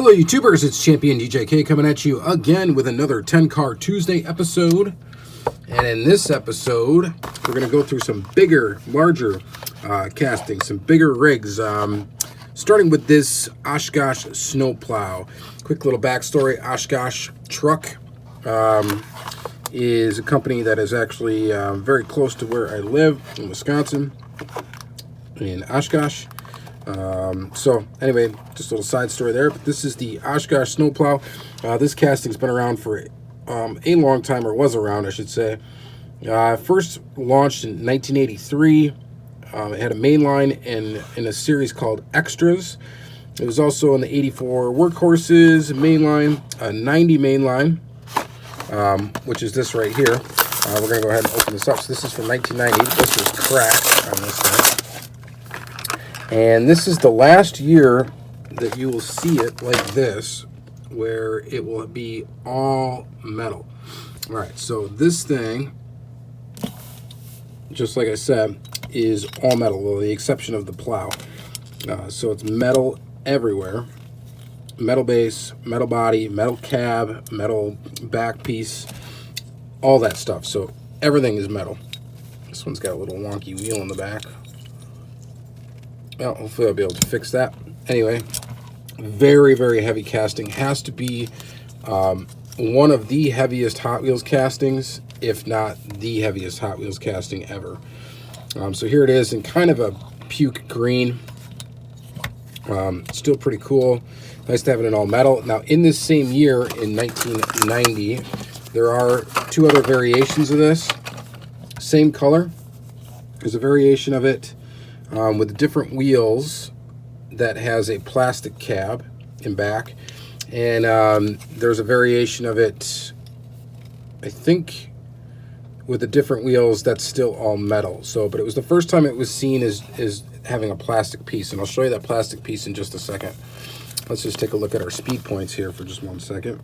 Hello YouTubers, it's Championdjk coming at you again with another 10 Car Tuesday episode. And in this episode, we're going to go through some bigger, larger castings, some bigger rigs. Starting with this Oshkosh Snow Plow. Quick little backstory, Oshkosh Truck is a company that is actually very close to where I live in Wisconsin, in Oshkosh. So anyway, just a little side story there, but this is the Oshkosh Snowplow. This casting's been around for a long time, or was around, I should say. First launched in 1983. It had a mainline in a series called Extras. It was also in the 84 Workhorses mainline, a 90 mainline, which is this right here. We're going to go ahead and open this up. So this is from 1990. This is cracked on this thing. And this is the last year that you will see it like this, where it will be all metal. All right, so this thing, just like I said, is all metal, with the exception of the plow. So it's metal everywhere. Metal base, metal body, metal cab, metal back piece, all that stuff. So everything is metal. This one's got a little wonky wheel in the back. Well, hopefully I'll be able to fix that. Anyway, very, very heavy casting. Has to be one of the heaviest Hot Wheels castings, if not the heaviest Hot Wheels casting ever. So here it is in kind of a puke green. Still pretty cool. Nice to have it in all metal. Now, in this same year, in 1990, there are two other variations of this. Same color. There's a variation of it with different wheels that has a plastic cab in back, and there's a variation of it, I think, with the different wheels that's still all metal. So, but it was the first time it was seen as having a plastic piece, and I'll show you that plastic piece in just a second. Let's just take a look at our speed points here for just 1 second.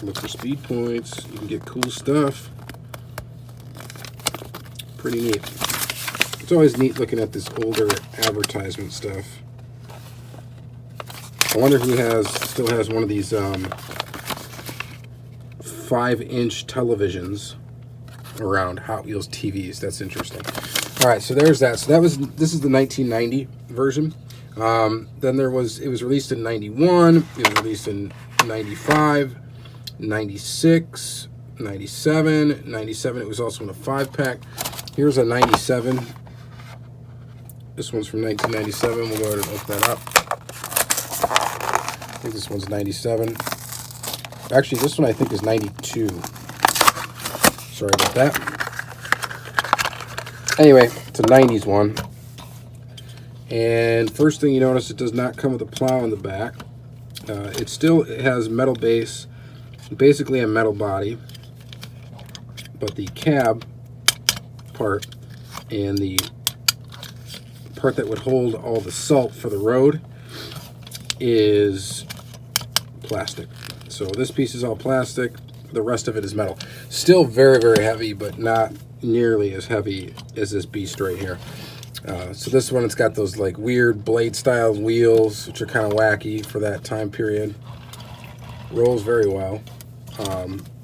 Look for speed points. You can get cool stuff. Pretty neat. It's always neat looking at this older advertisement stuff. I wonder who still has one of these 5-inch televisions around, Hot Wheels TVs. That's interesting. All right, so there's that. So this is the 1990 version. Then it was released in 91. It was released in 95, 96, 97, 97. It was also in a 5-pack. Here's a 97. This one's from 1997. We'll go ahead and open that up. I think this one's 97. Actually, this one I think is 92. Sorry about that. Anyway, it's a 90s one. And first thing you notice, it does not come with a plow in the back. It has metal base, basically a metal body, but the cab part and the part that would hold all the salt for the road is plastic. So this piece is all plastic, the rest of it is metal. Still very, very heavy, but not nearly as heavy as this beast right here. So this one, it's got those like weird blade style wheels, which are kind of wacky for that time period. Rolls very well.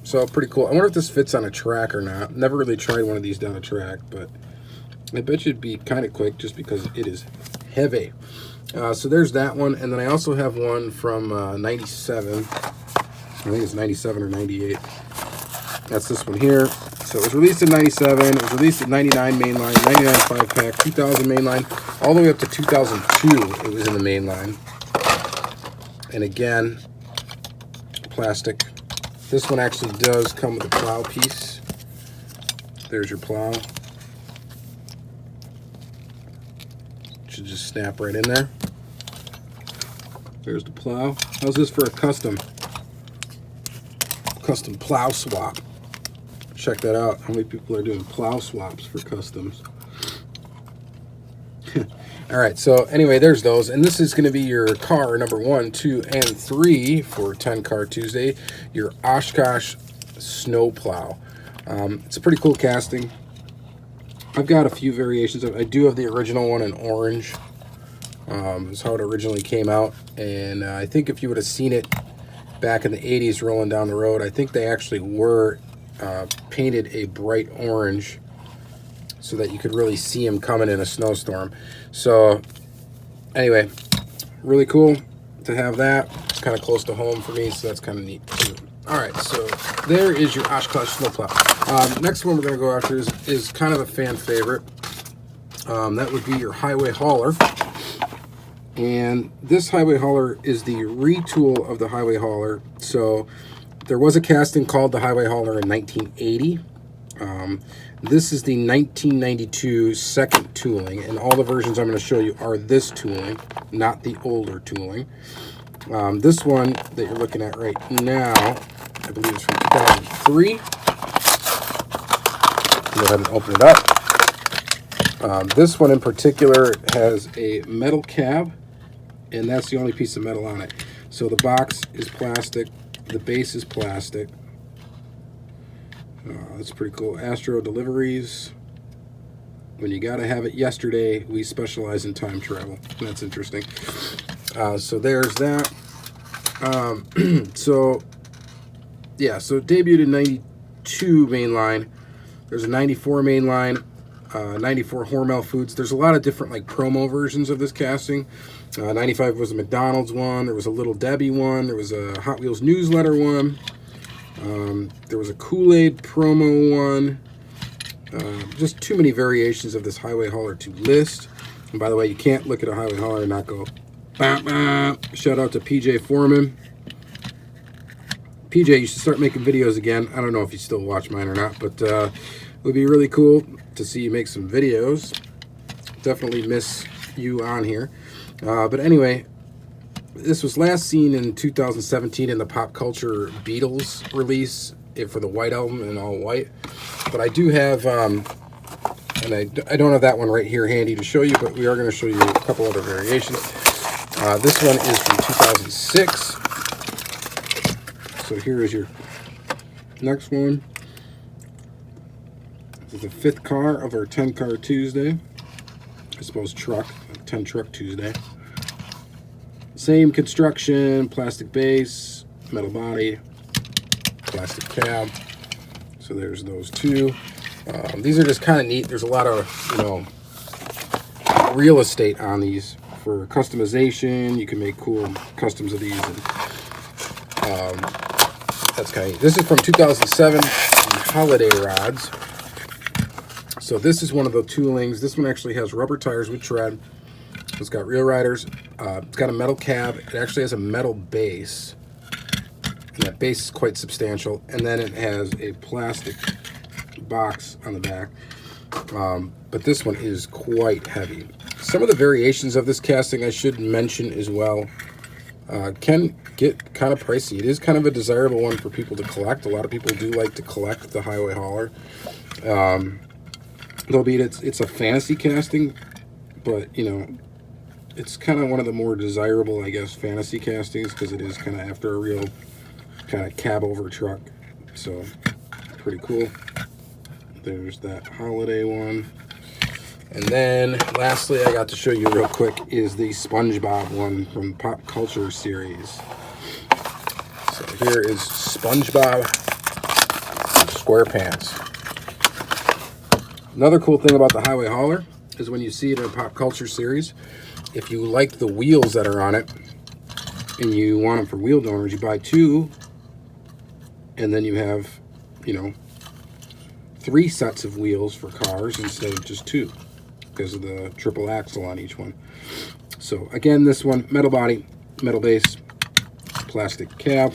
So pretty cool. I wonder if this fits on a track or not. Never really tried one of these down a track, but I bet you it'd be kind of quick just because it is heavy. So there's that one. And then I also have one from 97. I think it's 97 or 98. That's this one here. So it was released in 97. It was released in 99 mainline, 99 5-pack, 2000 mainline, all the way up to 2002 it was in the mainline. And again, plastic. This one actually does come with a plow piece. There's your plow. Should just snap right in there. There's the plow. How's this for a custom plow swap? Check that out. How many people are doing plow swaps for customs? All right, so anyway, there's those, and this is going to be your car number 1, 2, and 3 for 10 Car Tuesday, your Oshkosh Snow Plow. It's a pretty cool casting. I've got a few variations of it. I do have the original one in orange. Is how it originally came out, and I think if you would have seen it back in the 80s rolling down the road, I think they actually were painted a bright orange so that you could really see him coming in a snowstorm. So anyway, really cool to have that. It's kind of close to home for me, so that's kind of neat too. All right, so there is your Oshkosh Snowplow. Next one we're going to go after is kind of a fan favorite. That would be your Hiway Hauler. And this Hiway Hauler is the retool of the Hiway Hauler. So there was a casting called the Hiway Hauler in 1980. This is the 1992 second tooling, and all the versions I'm going to show you are this tooling, not the older tooling. This one that you're looking at right now, I believe it's from 2003. Go ahead and open it up. This one in particular has a metal cab, and that's the only piece of metal on it. So the box is plastic, the base is plastic. That's pretty cool. Astro deliveries. When you gotta have it yesterday, we specialize in time travel. That's interesting. So there's that. So it debuted in 92 mainline. There's a 94 mainline, 94 Hormel Foods. There's a lot of different like promo versions of this casting. 95 was a McDonald's one. There was a Little Debbie one. There was a Hot Wheels newsletter one. There was a Kool-Aid promo one. Just too many variations of this Hiway Hauler to list. And by the way, you can't look at a Hiway Hauler and not go, bah, bah. Shout out to PJ Foreman. PJ, you should start making videos again. I don't know if you still watch mine or not, but it would be really cool to see you make some videos. Definitely miss you on here. But anyway, this was last seen in 2017 in the Pop Culture Beatles release for the White Album in all white. But I do have, and I don't have that one right here handy to show you, but we are going to show you a couple other variations. This one is from 2006. So here is your next one. This is the 5th car of our 10-car Tuesday. I suppose truck, 10 truck Tuesday. Same construction, plastic base, metal body, plastic cab. So there's those two. These are just kind of neat. There's a lot of, real estate on these for customization. You can make cool customs of these. And, that's kind of neat. This is from 2007, the Holiday Rods. So this is one of the toolings. This one actually has rubber tires with tread. It's got real riders. It's got a metal cab. It actually has a metal base. And that base is quite substantial. And then it has a plastic box on the back. But this one is quite heavy. Some of the variations of this casting I should mention as well can get kind of pricey. It is kind of a desirable one for people to collect. A lot of people do like to collect the Hiway Hauler. Albeit it's a fantasy casting, but it's kind of one of the more desirable, I guess, fantasy castings because it is kind of after a real kind of cab over truck. So pretty cool. There's that holiday one. And then lastly, I got to show you real quick is the SpongeBob one from Pop Culture series. So here is SpongeBob Squarepants. Another cool thing about the Hiway Hauler is when you see it in a Pop Culture series, if you like the wheels that are on it and you want them for wheel donors, you buy 2 and then you have, 3 sets of wheels for cars instead of just 2 because of the triple axle on each one. So again, this one, metal body, metal base, plastic cab,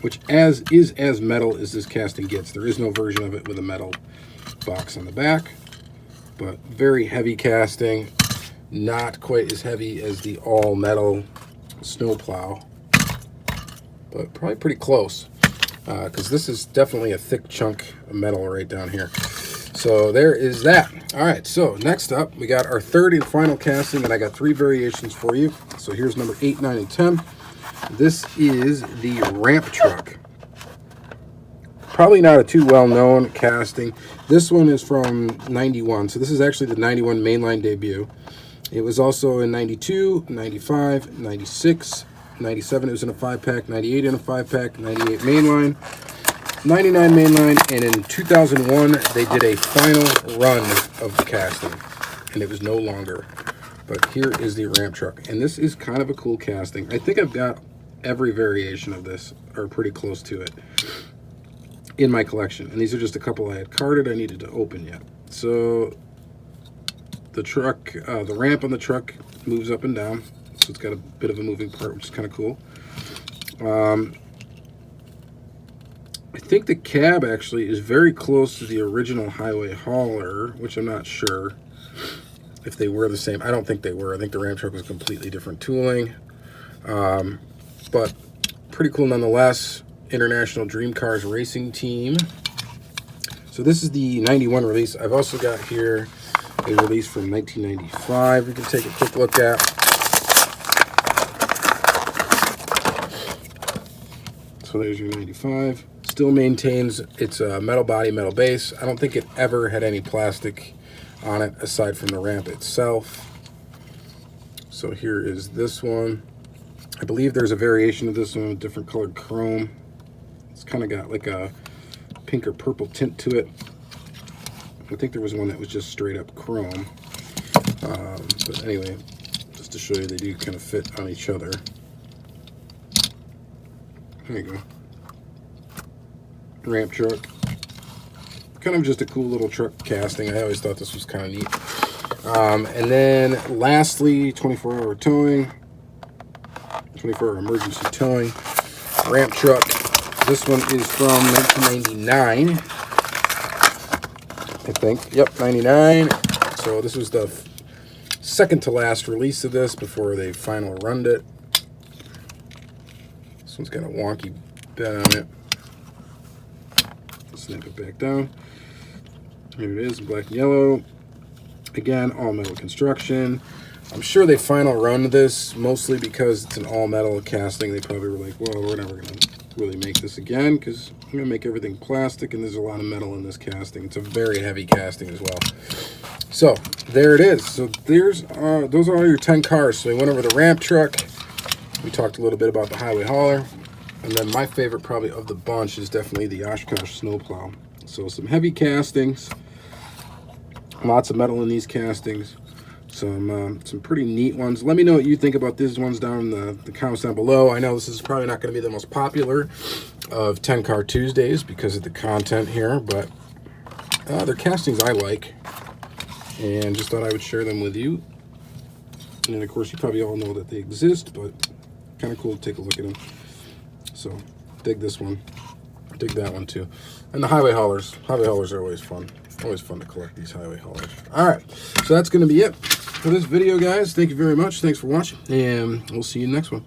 which is as metal as this casting gets. There is no version of it with a metal box on the back, but very heavy casting, not quite as heavy as the all metal snowplow, but probably pretty close because this is definitely a thick chunk of metal right down here. So there is that. All right, so next up we got our third and final casting, and I got 3 variations for you. So here's number 8, 9, and 10. This is the ramp truck. Probably not a too well-known casting. This one is from 91, so this is actually the 91 mainline debut. It was also in 92, 95, 96, 97 it was in a 5-pack, 98 in a 5-pack, 98 mainline, 99 mainline, and in 2001 they did a final run of the casting, and it was no longer. But here is the ramp truck, and this is kind of a cool casting. I think I've got every variation of this, or pretty close to it, in my collection. And these are just a couple I had carded I needed to open yet. So the truck, the ramp on the truck moves up and down, so it's got a bit of a moving part, which is kind of cool. I think the cab actually is very close to the original Hiway Hauler, which I'm not sure if they were the same. I don't think they were. I think the ramp truck was completely different tooling. But pretty cool nonetheless. International Dream Cars Racing Team. So this is the 91 release. I've also got here a release from 1995 we can take a quick look at. So there's your 95. Still maintains its metal body, metal base. I don't think it ever had any plastic on it aside from the ramp itself. So here is this one. I believe there's a variation of this one with different colored chrome. It's kind of got like a pink or purple tint to it. I think there was one that was just straight up chrome. But anyway, just to show you, they do kind of fit on each other. There you go. Ramp truck. Kind of just a cool little truck casting. I always thought this was kind of neat. And then lastly, 24-hour towing. 24-hour emergency towing. Ramp truck. This one is from 1999. I think. Yep, 99. So this was the second to last release of this before they final runned it. This one's got a wonky bed on it. Snap it back down. Here it is, black and yellow. Again, all metal construction. I'm sure they final run this mostly because it's an all metal casting. They probably were like, well, we're never going to really make this again because I'm going to make everything plastic, and there's a lot of metal in this casting. It's a very heavy casting as well. So there it is. So there's those are all your 10 cars. So we went over the ramp truck. We talked a little bit about the Hiway Hauler. And then my favorite probably of the bunch is definitely the Oshkosh Snow Plow. So some heavy castings, lots of metal in these castings, some pretty neat ones. Let me know what you think about these ones down in the comments down below. I know this is probably not going to be the most popular of 10 Car Tuesdays because of the content here, but they're castings I like, and just thought I would share them with you. And of course, you probably all know that they exist, but kind of cool to take a look at them. So, dig this one. Dig that one too. And the Hiway Haulers. Hiway Haulers are always fun. Always fun to collect these Hiway Haulers. Alright, so that's going to be it for this video, guys. Thank you very much. Thanks for watching. And we'll see you in the next one.